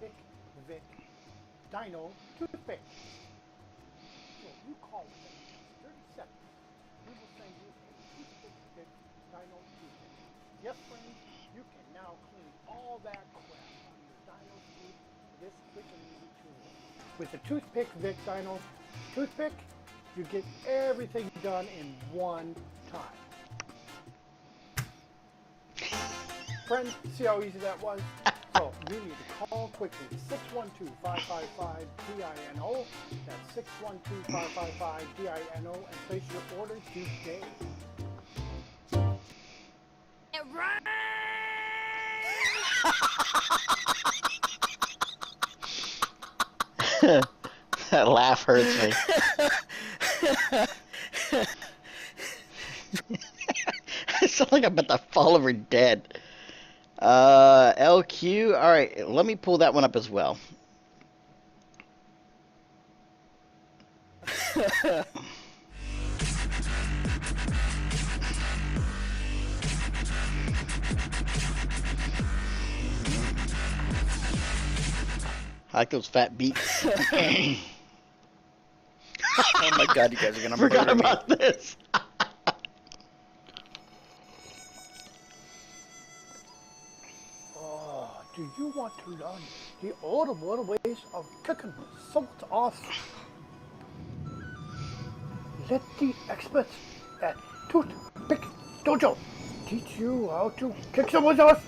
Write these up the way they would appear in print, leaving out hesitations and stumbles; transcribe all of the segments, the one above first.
Toothpickvic Dino Toothpick. So you call within 30 seconds. We will send you a Toothpickvic Dino Toothpick. Yes, friends, you can now clean all that crap on your dino teeth with this quick and easy tool. With the Toothpickvic Dino Toothpick, you get everything done in one time. Friends, see how easy that was? So you need to call quickly 612-555-DINO. That's 612-555-DINO and place your order today. That laugh hurts me. I sound like I'm about to fall over dead. LQ. All right, let me pull that one up as well. I like those fat beats. Oh my god, you guys are gonna forgot murder me. about this. Oh, do you want to learn the old ways of cooking salt off? Let the experts at Toothpick Dojo teach you how to kick someone's ass.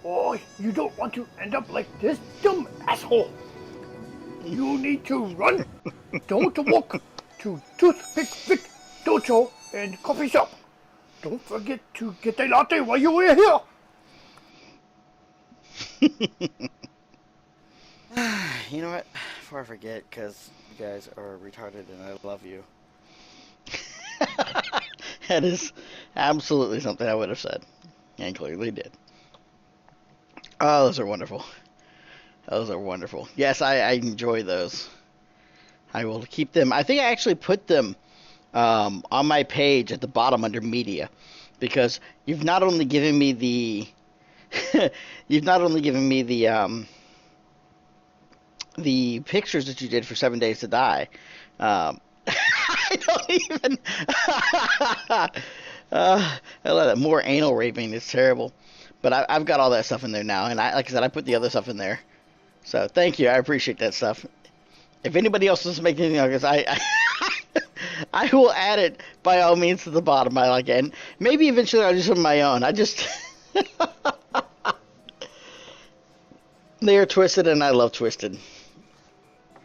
Oh, you don't want to end up like this dumb asshole. You need to run. Don't walk to Toothpickvic Dojo and coffee shop. Don't forget to get a latte while you are here. You know what? Before I forget, because you guys are retarded and I love you. That is absolutely something I would have said. And clearly did. Oh, those are wonderful. Those are wonderful. Yes, I enjoy those. I will keep them. I think I actually put them on my page at the bottom under media, because you've not only given me the the pictures that you did for 7 Days to Die. I don't even. I love that. More anal raping is terrible. But I've got all that stuff in there now, and like I said, I put the other stuff in there. So thank you, I appreciate that stuff. If anybody else is making anything like this, I will add it by all means to the bottom. I like it, and maybe eventually I'll do some of my own. I just they are Twisted, and I love Twisted.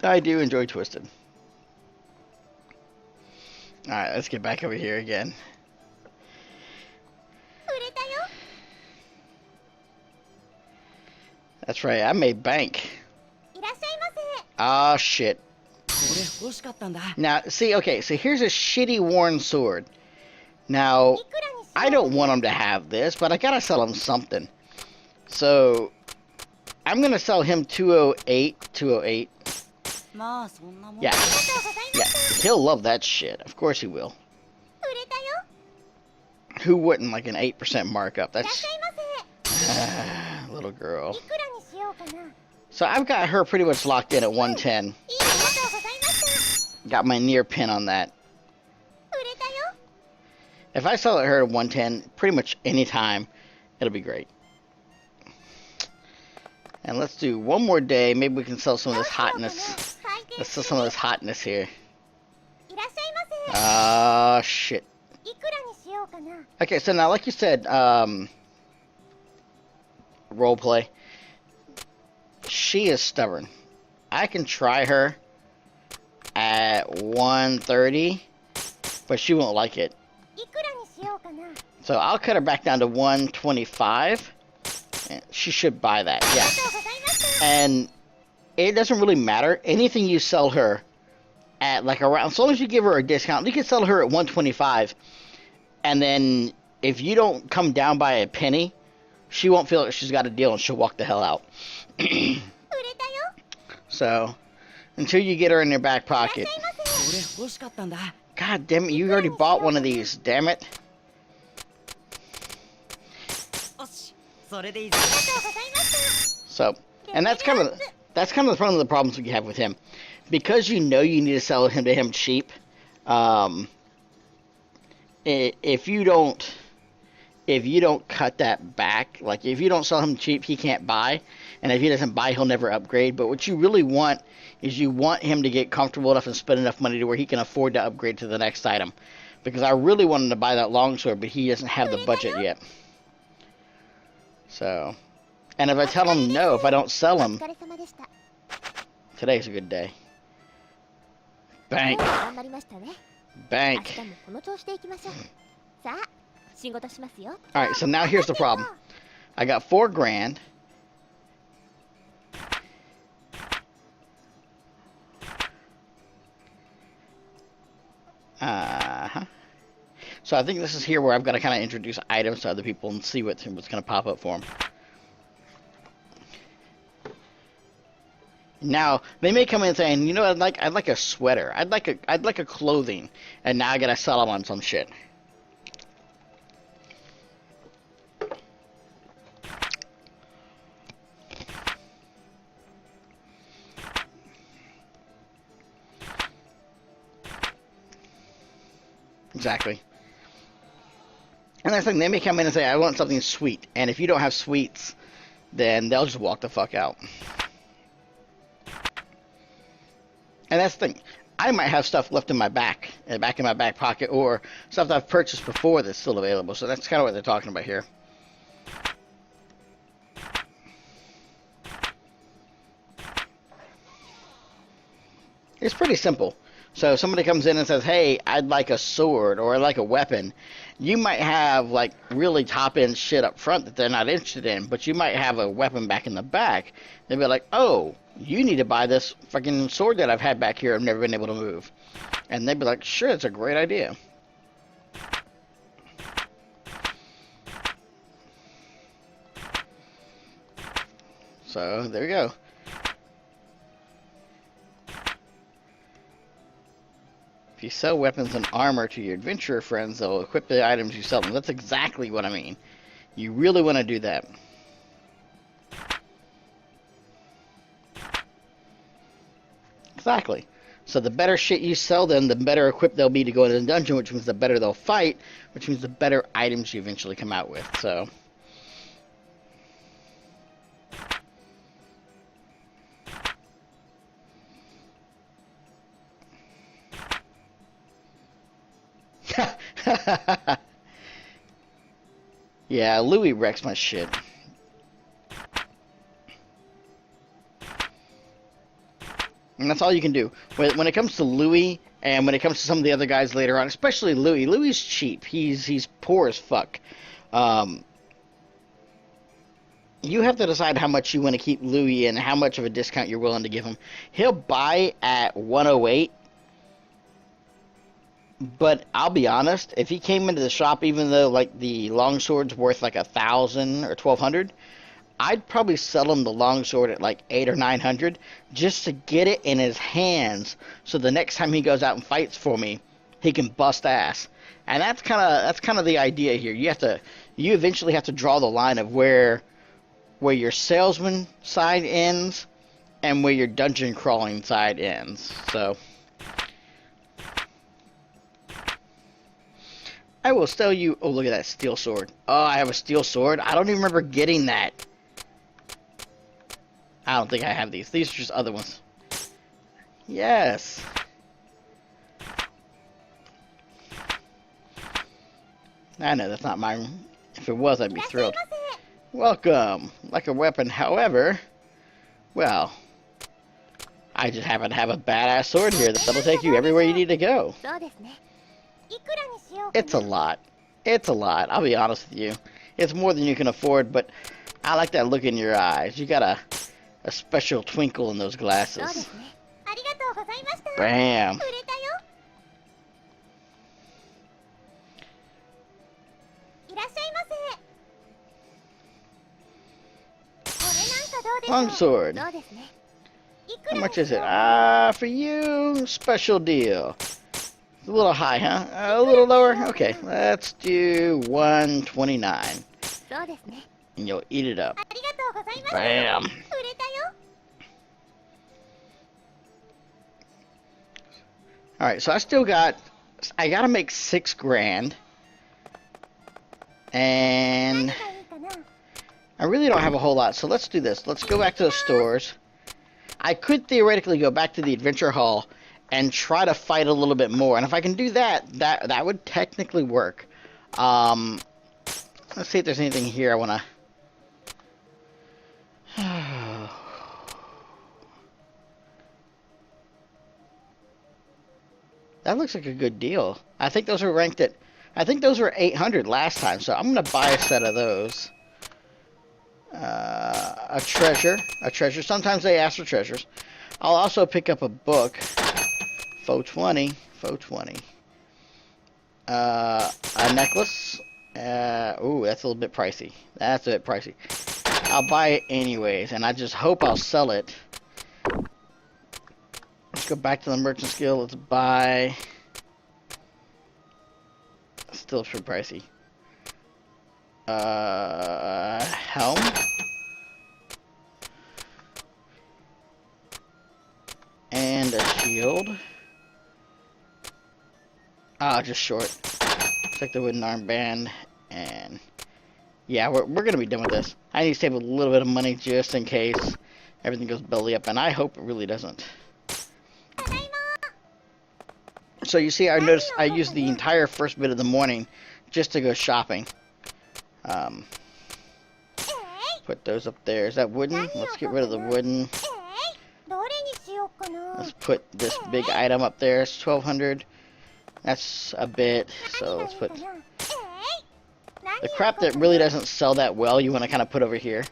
I do enjoy Twisted. All right, let's get back over here again. That's right, I made bank. Ah, shit. Now, see, okay, so here's a shitty worn sword. Now, I don't want him to have this, but I gotta sell him something. So, I'm gonna sell him 208. Yeah, he'll love that shit. Of course he will. Who wouldn't like an 8% markup? That's... little girl. So I've got her pretty much locked in at 110. Got my near pin on that. If I sell her at 110, pretty much any time, it'll be great. And let's do one more day. Maybe we can sell some of this hotness. Let's sell some of this hotness here. Ah, shit. Okay, so now, like you said, roleplay. She is stubborn. I can try her at 130, but she won't like it. So I'll cut her back down to 125. She should buy that, yeah. And it doesn't really matter. Anything you sell her at like around, as long as you give her a discount, you can sell her at 125. And then if you don't come down by a penny, she won't feel like she's got a deal and she'll walk the hell out. So, until you get her in your back pocket. God damn it, you already bought one of these, damn it. So, And that's kind of one of the problems we have with him. Because you know you need to sell him to him cheap, if you don't cut that back, like if you don't sell him cheap, he can't buy, and if he doesn't buy, he'll never upgrade. But what you really want is you want him to get comfortable enough and spend enough money to where he can afford to upgrade to the next item. Because I really want him to buy that longsword, but he doesn't have the budget yet. So, and if I tell him no, if I don't sell him, today's a good day. Bank. Bank. Alright, so now here's the problem. I got $4 grand. So I think this is here where I've got to kind of introduce items to other people and see what's going to pop up for them. Now they may come in saying, you know, I'd like a sweater, I'd like a clothing, and now I gotta sell them on some shit. Exactly. And that's the thing, they may come in and say, I want something sweet, and if you don't have sweets, then they'll just walk the fuck out. And that's the thing, I might have stuff left in my back in my back pocket, or stuff that I've purchased before that's still available. So that's kind of what they're talking about here. It's pretty simple. So if somebody comes in and says, hey, I'd like a sword or I'd like a weapon, you might have like really top-end shit up front that they're not interested in, but you might have a weapon back in the back. They'd be like, oh, you need to buy this fucking sword that I've had back here I've never been able to move. And they'd be like, sure, it's a great idea. So there you go. If you sell weapons and armor to your adventurer friends, they'll equip the items you sell them. That's exactly what I mean. You really want to do that. Exactly. So the better shit you sell them, the better equipped they'll be to go into the dungeon, which means the better they'll fight, which means the better items you eventually come out with. So... yeah, Louis wrecks my shit. And that's all you can do. When it comes to Louis, and when it comes to some of the other guys later on, especially Louis, Louis's cheap. He's poor as fuck. You have to decide how much you want to keep Louis and how much of a discount you're willing to give him. He'll buy at 108. But I'll be honest, if he came into the shop, even though like the longsword's worth like 1,000 or 1,200, I'd probably sell him the longsword at like 800 or 900 just to get it in his hands, so the next time he goes out and fights for me, he can bust ass. And that's kind of the idea here. You eventually have to draw the line of where your salesman side ends and where your dungeon crawling side ends. So. I will sell you... Oh, look at that steel sword. Oh, I have a steel sword. I don't even remember getting that. I don't think I have these. These are just other ones. Yes. I know, that's not mine. If it was, I'd be thrilled. Welcome. Like a weapon, however... Well... I just happen to have a badass sword here that'll take you everywhere you need to go. It's a lot. It's a lot. I'll be honest with you. It's more than you can afford, but I like that look in your eyes. You got a special twinkle in those glasses. Bam. Longsword. How much is it? For you, special deal. It's a little high, huh? A little lower? Okay, let's do 129. And you'll eat it up. Bam. Alright, so I gotta make 6 grand. And I really don't have a whole lot, so let's do this. Let's go back to the stores. I could theoretically go back to the adventure hall and try to fight a little bit more. And if I can do that, that would technically work. Let's see if there's anything here I want to... That looks like a good deal. I think those are ranked at... I think those were 800 last time, so I'm going to buy a set of those. A treasure. Sometimes they ask for treasures. I'll also pick up a book. Faux 20. A necklace. Ooh, that's a little bit pricey. I'll buy it anyways, and I just hope I'll sell it. Let's go back to the merchant guild. Let's buy... Still pretty pricey. Helm. And a shield. Just short. Check the wooden armband. And yeah, we're gonna be done with this. I need to save a little bit of money just in case everything goes belly up, and I hope it really doesn't. So you see, I noticed I used the entire first bit of the morning just to go shopping. Put those up there. Is that wooden? Let's get rid of the wooden. Let's put this big item up there. It's 1200. That's a bit. So let's put the crap that really doesn't sell that well. You want to kind of put over here.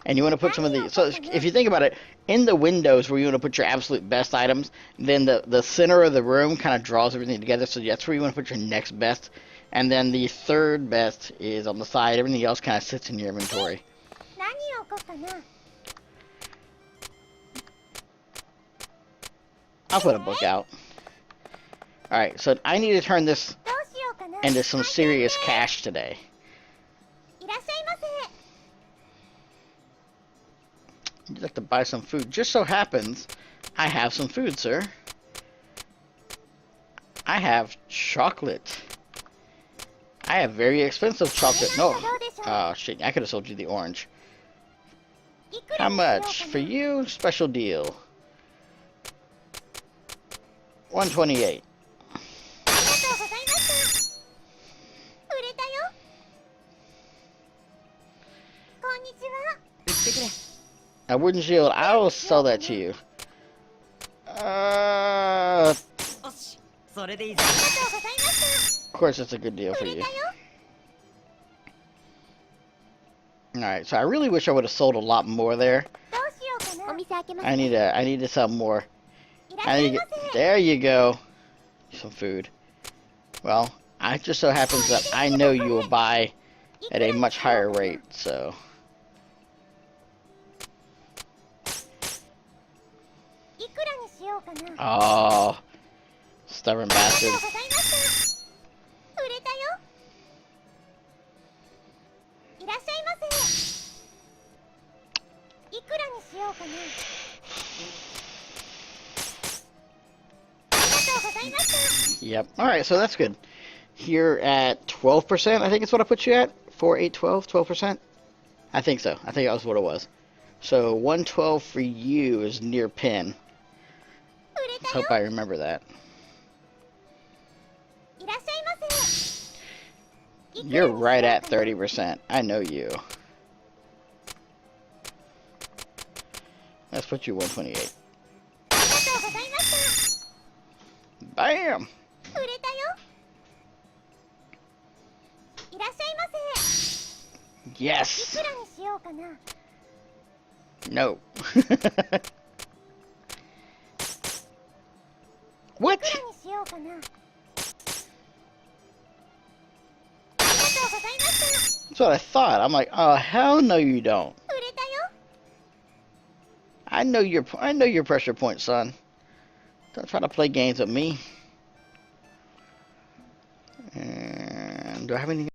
And you want to put some of the... So if you think about it, in the windows where you want to put your absolute best items, then the center of the room kind of draws everything together. So that's where you want to put your next best. And then the third best is on the side. Everything else kind of sits in your inventory. I'll put a book out. Alright, so I need to turn this into some serious cash today. You'd like to buy some food. Just so happens, I have some food, sir. I have chocolate. I have very expensive chocolate. No. Oh, shit. I could have sold you the orange. How much? For you, special deal. 128. A wooden shield, I will sell that to you. Of course, it's a good deal for you. Alright, so I really wish I would have sold a lot more there. I need to sell more. There you go. Some food. Well, it just so happens that I know you will buy at a much higher rate, so... Oh, stubborn bastard. Yep. Alright, so that's good. Here at 12%, I think it's what I put you at. 4, 8, 12, 12%? I think so. I think that was what it was. So 112 for you is near pin. Let's hope I remember that. You're right at 30%. I know you. Let's put you 128. Bam! Yes! No. What? That's what I thought. I'm like, oh hell no you don't. I know your pressure point, son. Don't try to play games with me. And do I have anything?